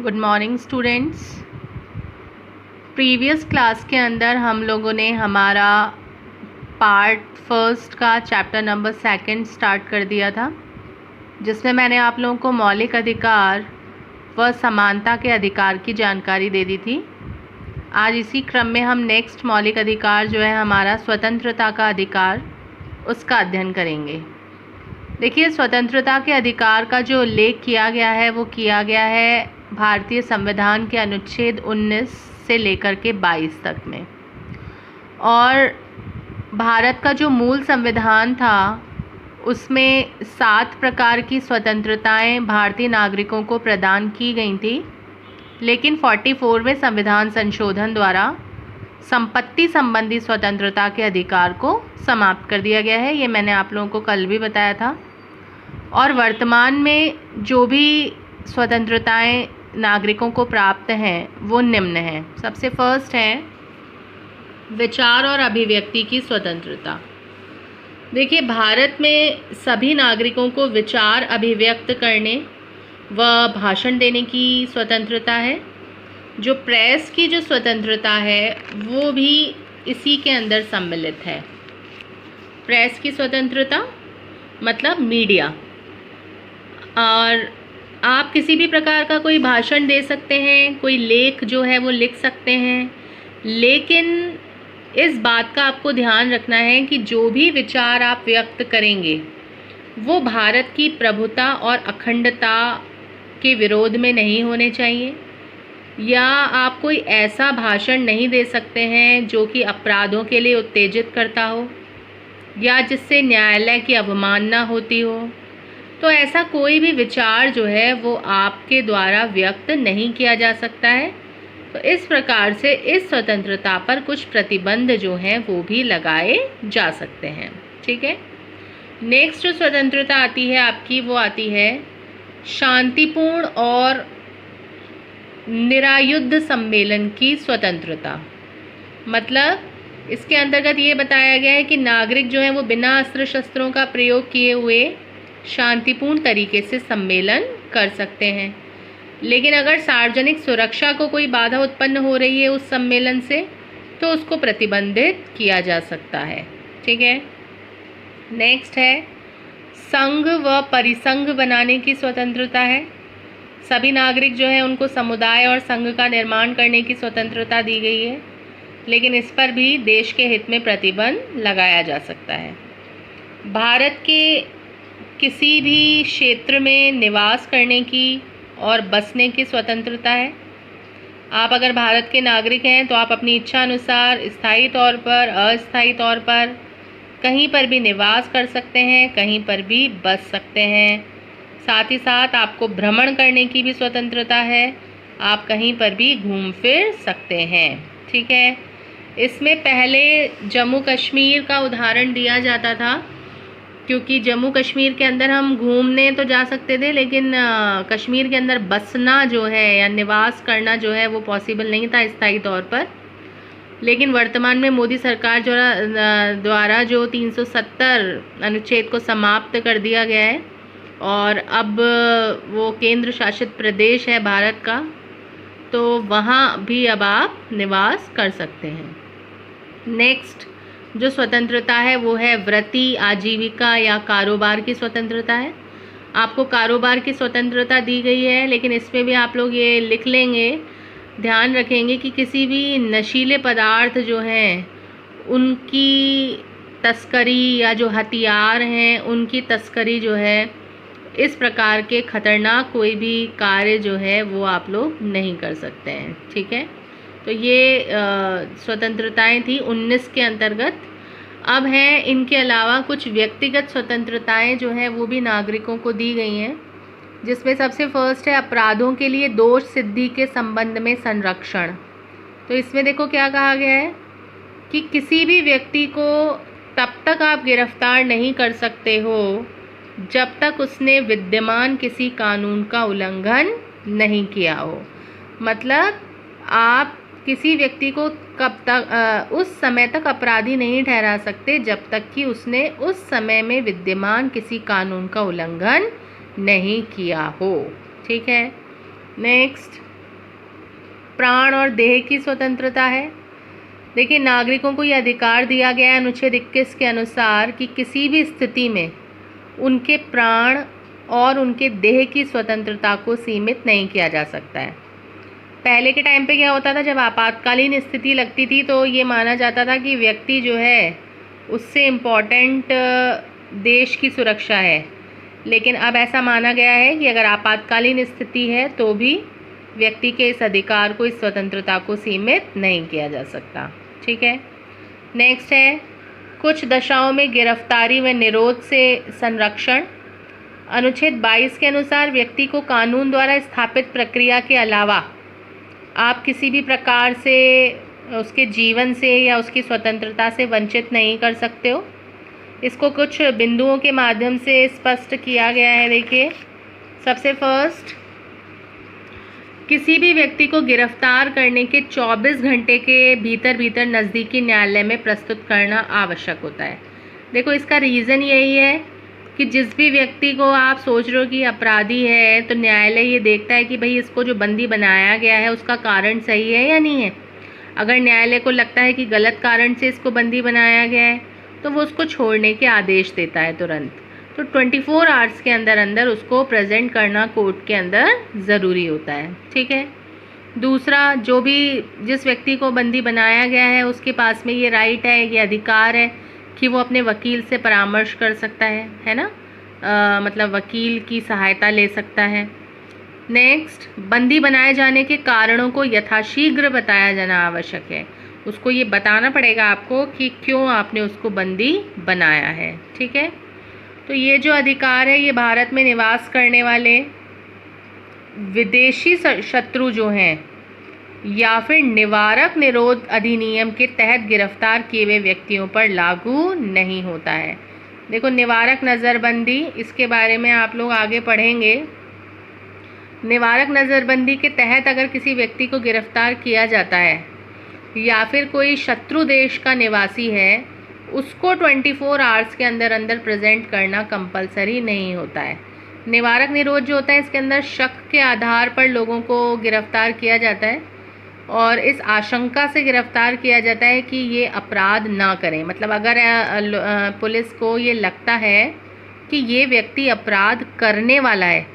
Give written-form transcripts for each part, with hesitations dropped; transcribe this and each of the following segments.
Good morning students. Previous class के अंदर हम लोगों ने हमारा पार्ट फर्स्ट का चैप्टर नंबर 2 स्टार्ट कर दिया था, जिसमें मैंने आप लोगों को मौलिक अधिकार व समानता के अधिकार की जानकारी दे दी थी। आज इसी क्रम में हम नेक्स्ट मौलिक अधिकार जो है हमारा स्वतंत्रता का अधिकार, उसका अध्ययन करेंगे। देखिए, स्वतंत्रता के अधिकार का जो उल्लेख किया गया है वो किया गया है भारतीय संविधान के अनुच्छेद 19 से लेकर के 22 तक में। और भारत का जो मूल संविधान था उसमें 7 प्रकार की स्वतंत्रताएं भारतीय नागरिकों को प्रदान की गई थी, लेकिन 44वें संविधान संशोधन द्वारा संपत्ति संबंधी स्वतंत्रता के अधिकार को समाप्त कर दिया गया है। ये मैंने आप लोगों को कल भी बताया था। और वर्तमान में जो भी स्वतंत्रताएं नागरिकों को प्राप्त हैं वो निम्न हैं। सबसे फर्स्ट है विचार और अभिव्यक्ति की स्वतंत्रता। देखिए, भारत में सभी नागरिकों को विचार अभिव्यक्त करने व भाषण देने की स्वतंत्रता है। जो प्रेस की जो स्वतंत्रता है वो भी इसी के अंदर सम्मिलित है। प्रेस की स्वतंत्रता मतलब मीडिया। और आप किसी भी प्रकार का कोई भाषण दे सकते हैं, कोई लेख जो है वो लिख सकते हैं, लेकिन इस बात का आपको ध्यान रखना है कि जो भी विचार आप व्यक्त करेंगे वो भारत की प्रभुता और अखंडता के विरोध में नहीं होने चाहिए, या आप कोई ऐसा भाषण नहीं दे सकते हैं जो कि अपराधों के लिए उत्तेजित करता हो या जिससे न्यायालय की अवमानना होती हो। तो ऐसा कोई भी विचार जो है वो आपके द्वारा व्यक्त नहीं किया जा सकता है। तो इस प्रकार से इस स्वतंत्रता पर कुछ प्रतिबंध जो हैं वो भी लगाए जा सकते हैं। ठीक है। नेक्स्ट जो स्वतंत्रता आती है आपकी, वो आती है शांतिपूर्ण और निरायुध सम्मेलन की स्वतंत्रता। मतलब इसके अंतर्गत ये बताया गया है कि नागरिक जो है वो बिना अस्त्र शस्त्रों का प्रयोग किए हुए शांतिपूर्ण तरीके से सम्मेलन कर सकते हैं, लेकिन अगर सार्वजनिक सुरक्षा को कोई बाधा उत्पन्न हो रही है उस सम्मेलन से तो उसको प्रतिबंधित किया जा सकता है। ठीक है। नेक्स्ट है संघ व परिसंघ बनाने की स्वतंत्रता है। सभी नागरिक जो है उनको समुदाय और संघ का निर्माण करने की स्वतंत्रता दी गई है, लेकिन इस पर भी देश के हित में प्रतिबंध लगाया जा सकता है। भारत के किसी भी क्षेत्र में निवास करने की और बसने की स्वतंत्रता है। आप अगर भारत के नागरिक हैं तो आप अपनी इच्छा अनुसार स्थायी तौर पर, अस्थायी तौर पर कहीं पर भी निवास कर सकते हैं, कहीं पर भी बस सकते हैं। साथ ही साथ आपको भ्रमण करने की भी स्वतंत्रता है, आप कहीं पर भी घूम फिर सकते हैं। ठीक है। इसमें पहले जम्मू कश्मीर का उदाहरण दिया जाता था, क्योंकि जम्मू कश्मीर के अंदर हम घूमने तो जा सकते थे, लेकिन कश्मीर के अंदर बसना जो है या निवास करना जो है वो पॉसिबल नहीं था स्थायी तौर पर। लेकिन वर्तमान में मोदी सरकार द्वारा जो 370 अनुच्छेद को समाप्त कर दिया गया है और अब वो केंद्र शासित प्रदेश है भारत का, तो वहाँ भी अब आप निवास कर सकते हैं। नेक्स्ट जो स्वतंत्रता है वो है वृत्ति, आजीविका या कारोबार की स्वतंत्रता है। आपको कारोबार की स्वतंत्रता दी गई है, लेकिन इसमें भी आप लोग ये लिख लेंगे, ध्यान रखेंगे कि किसी भी नशीले पदार्थ जो हैं उनकी तस्करी या जो हथियार हैं उनकी तस्करी जो है, इस प्रकार के खतरनाक कोई भी कार्य जो है वो आप लोग नहीं कर सकते हैं। ठीक है। तो ये स्वतंत्रताएं थी 19 के अंतर्गत। अब हैं इनके अलावा कुछ व्यक्तिगत स्वतंत्रताएं जो हैं वो भी नागरिकों को दी गई हैं, जिसमें सबसे फर्स्ट है अपराधों के लिए दोष सिद्धि के संबंध में संरक्षण। तो इसमें देखो क्या कहा गया है कि किसी भी व्यक्ति को तब तक आप गिरफ्तार नहीं कर सकते हो जब तक उसने विद्यमान किसी कानून का उल्लंघन नहीं किया हो। मतलब आप किसी व्यक्ति को कब तक उस समय तक अपराधी नहीं ठहरा सकते जब तक कि उसने उस समय में विद्यमान किसी कानून का उल्लंघन नहीं किया हो। ठीक है। नेक्स्ट प्राण और देह की स्वतंत्रता है। देखिए, नागरिकों को यह अधिकार दिया गया है अनुच्छेद 21 के अनुसार कि किसी भी स्थिति में उनके प्राण और उनके देह की स्वतंत्रता को सीमित नहीं किया जा सकता है। पहले के टाइम पे क्या होता था, जब आपातकालीन स्थिति लगती थी तो ये माना जाता था कि व्यक्ति जो है उससे इम्पॉर्टेंट देश की सुरक्षा है, लेकिन अब ऐसा माना गया है कि अगर आपातकालीन स्थिति है तो भी व्यक्ति के इस अधिकार को, इस स्वतंत्रता को सीमित नहीं किया जा सकता। ठीक है। नेक्स्ट है, कुछ दशाओं में गिरफ्तारी व निरोध से संरक्षण। अनुच्छेद 22 के अनुसार व्यक्ति को कानून द्वारा स्थापित प्रक्रिया के अलावा आप किसी भी प्रकार से उसके जीवन से या उसकी स्वतंत्रता से वंचित नहीं कर सकते हो। इसको कुछ बिंदुओं के माध्यम से स्पष्ट किया गया है। देखिए, सबसे फर्स्ट, किसी भी व्यक्ति को गिरफ्तार करने के 24 घंटे के भीतर नज़दीकी न्यायालय में प्रस्तुत करना आवश्यक होता है। देखो, इसका रीज़न यही है कि जिस भी व्यक्ति को आप सोच रहे हो कि अपराधी है, तो न्यायालय ये देखता है कि भाई इसको जो बंदी बनाया गया है उसका कारण सही है या नहीं है। अगर न्यायालय को लगता है कि गलत कारण से इसको बंदी बनाया गया है तो वो उसको छोड़ने के आदेश देता है तुरंत। तो 24 आवर्स के अंदर उसको प्रेजेंट करना कोर्ट के अंदर ज़रूरी होता है। ठीक है। दूसरा, जिस व्यक्ति को बंदी बनाया गया है उसके पास में ये राइट है, ये अधिकार है कि वो अपने वकील से परामर्श कर सकता है ना, मतलब वकील की सहायता ले सकता है। नेक्स्ट, बंदी बनाए जाने के कारणों को यथाशीघ्र बताया जाना आवश्यक है। उसको ये बताना पड़ेगा आपको कि क्यों आपने उसको बंदी बनाया है। ठीक है। तो ये जो अधिकार है ये भारत में निवास करने वाले विदेशी शत्रु जो हैं या फिर निवारक निरोध अधिनियम के तहत गिरफ्तार किए हुए व्यक्तियों पर लागू नहीं होता है। देखो, निवारक नज़रबंदी, इसके बारे में आप लोग आगे पढ़ेंगे। निवारक नज़रबंदी के तहत अगर किसी व्यक्ति को गिरफ्तार किया जाता है या फिर कोई शत्रु देश का निवासी है, उसको 24 आवर्स के अंदर प्रेजेंट करना कंपलसरी नहीं होता है। निवारक निरोध जो होता है इसके अंदर शक के आधार पर लोगों को गिरफ्तार किया जाता है और इस आशंका से गिरफ्तार किया जाता है कि ये अपराध ना करें। मतलब अगर पुलिस को ये लगता है कि ये व्यक्ति अपराध करने वाला है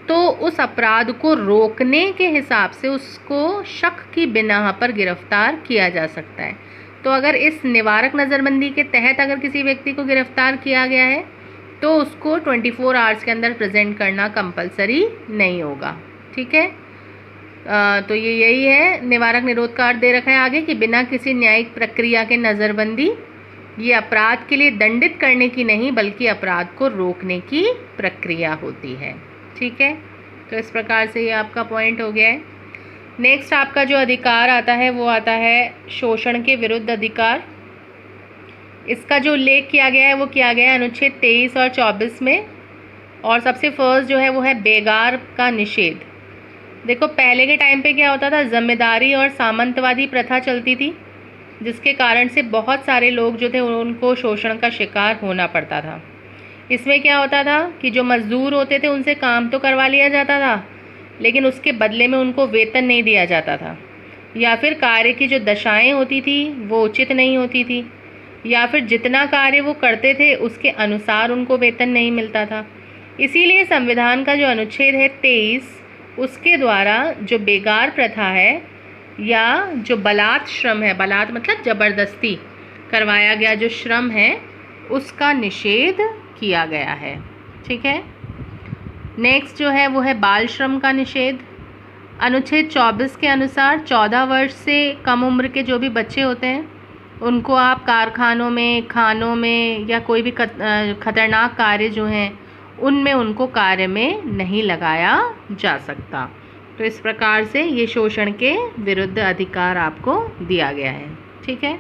तो उस अपराध को रोकने के हिसाब से उसको शक की बिना पर गिरफ्तार किया जा सकता है। तो अगर इस निवारक नज़रबंदी के तहत अगर किसी व्यक्ति को गिरफ्तार किया गया है तो उसको 24 आवर्स के अंदर प्रेजेंट करना कंपलसरी नहीं होगा। ठीक है। तो ये यही है, निवारक निरोध का अर्थ दे रखा है आगे कि बिना किसी न्यायिक प्रक्रिया के नज़रबंदी ये अपराध के लिए दंडित करने की नहीं बल्कि अपराध को रोकने की प्रक्रिया होती है। ठीक है। तो इस प्रकार से ये आपका पॉइंट हो गया है। नेक्स्ट आपका जो अधिकार आता है वो आता है शोषण के विरुद्ध अधिकार। इसका जो उल्लेख किया गया है वो किया गया है अनुच्छेद 23 और 24 में। और सबसे फर्स्ट जो है वो है बेगार का निषेध। देखो, पहले के टाइम पे क्या होता था, जमींदारी और सामंतवादी प्रथा चलती थी जिसके कारण से बहुत सारे लोग जो थे उनको शोषण का शिकार होना पड़ता था। इसमें क्या होता था कि जो मज़दूर होते थे उनसे काम तो करवा लिया जाता था लेकिन उसके बदले में उनको वेतन नहीं दिया जाता था, या फिर कार्य की जो दशाएं होती थी वो उचित नहीं होती थी, या फिर जितना कार्य वो करते थे उसके अनुसार उनको वेतन नहीं मिलता था। इसीलिए संविधान का जो अनुच्छेद है 23 उसके द्वारा जो बेगार प्रथा है या जो बलात् श्रम है, बलात् मतलब ज़बरदस्ती करवाया गया जो श्रम है उसका निषेध किया गया है। ठीक है। नेक्स्ट जो है वो है बाल श्रम का निषेध। अनुच्छेद 24 के अनुसार 14 वर्ष से कम उम्र के जो भी बच्चे होते हैं उनको आप कारखानों में, खानों में या कोई भी खतरनाक कार्य जो हैं उनमें उनको कार्य में नहीं लगाया जा सकता। तो इस प्रकार से ये शोषण के विरुद्ध अधिकार आपको दिया गया है। ठीक है।